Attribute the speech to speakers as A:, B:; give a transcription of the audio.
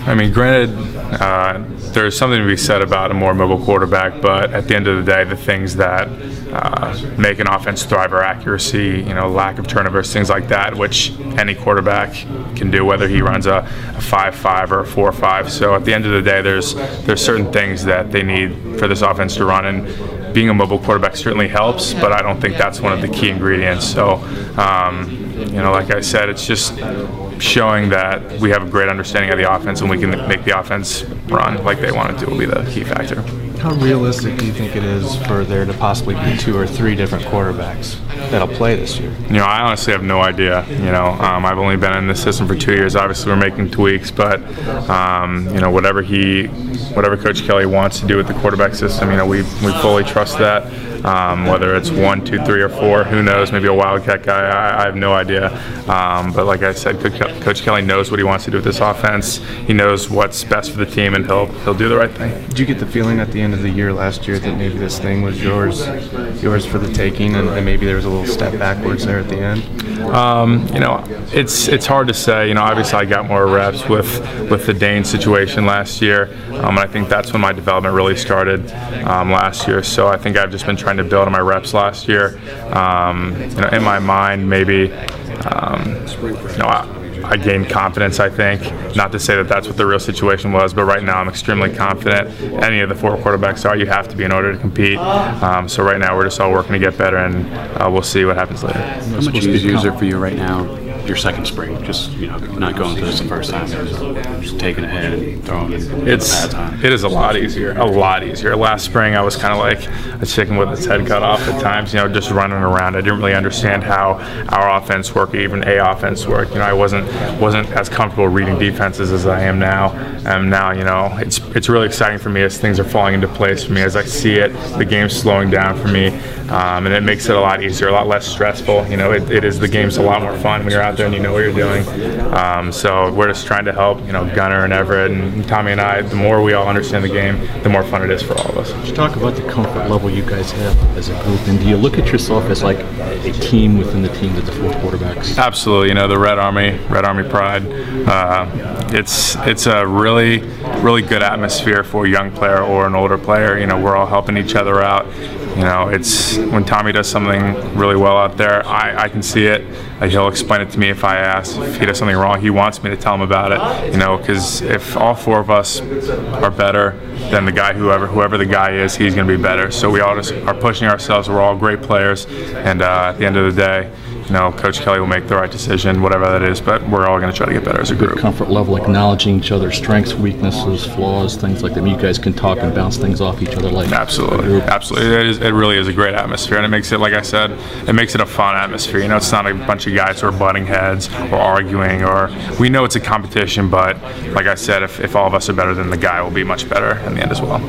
A: I mean, granted, there's something to be said about a more mobile quarterback, but at the end of the day, the things that make an offense thrive are accuracy, lack of turnovers, things like that, which any quarterback can do, whether he runs a 5-5 or a 4-5. So at the end of the day, there's certain things that they need for this offense to run, and being a mobile quarterback certainly helps, but I don't think that's one of the key ingredients. So, like I said, it's just showing that we have a great understanding of the offense and we can make the offense run like they want it to will be the key factor.
B: How realistic do you think it is for there to possibly be 2 or 3 different quarterbacks that'll play this year?
A: I honestly have no idea. I've only been in this system for 2 years. Obviously, we're making tweaks, but whatever Coach Kelly wants to do with the quarterback system, we fully trust that. Whether it's 1, 2, 3, or 4, who knows? Maybe a wildcat guy. I have no idea. But like I said, Coach Kelly knows what he wants to do with this offense. He knows what's best for the team, and he'll do the right thing.
B: Did you get the feeling at the end of the year last year that maybe this thing was yours for the taking, and maybe there was a little step backwards there at the end?
A: It's hard to say. Obviously I got more reps with the Dane situation last year, and I think that's when my development really started last year. So I think I've just been trying to build on my reps last year. In my mind, maybe I gained confidence, I think. Not to say that that's what the real situation was, but right now I'm extremely confident. Any of the 4 quarterbacks you have to be in order to compete. So right now we're just all working to get better, and we'll see what happens later.
C: How much easier is it for you right now, your second spring, just not going through this the first time, just taking ahead and throwing it
A: It is a lot easier. Last spring I was kind of like a chicken with its head cut off at times, just running around. I didn't really understand how our offense worked, even a offense worked. I wasn't as comfortable reading defenses as I am now. And now, it's really exciting for me as things are falling into place for me, as I see it, the game's slowing down for me, and it makes it a lot easier, a lot less stressful. The game's a lot more fun when you're out there and you know what you're doing. So we're just trying to help, Gunnar and Everett and Tommy and I. The more we all understand the game, the more fun it is for all of us.
D: Could you talk about the comfort level you guys have as a group, and do you look at yourself as like a team within the team with the 4 quarterbacks?
A: Absolutely. The Red Army pride. It's a really, really good atmosphere for a young player or an older player. We're all helping each other out. It's when Tommy does something really well out there, I can see it. He'll explain it to me if I ask. If he does something wrong, he wants me to tell him about it. Because if all 4 of us are better than the guy, whoever the guy is, he's going to be better. So we all just are pushing ourselves. We're all great players, and at the end of the day, Coach Kelly will make the right decision, whatever that is, but we're all going to try to get better as a group.
D: Good comfort level, acknowledging each other's strengths, weaknesses, flaws, things like that. You guys can talk and bounce things off each other like
A: Absolutely. It really is a great atmosphere, and it makes it, like I said, it makes it a fun atmosphere. It's not a bunch of guys who are butting heads or arguing, or we know it's a competition, but like I said, if all of us are better, then the guy will be much better in the end as well.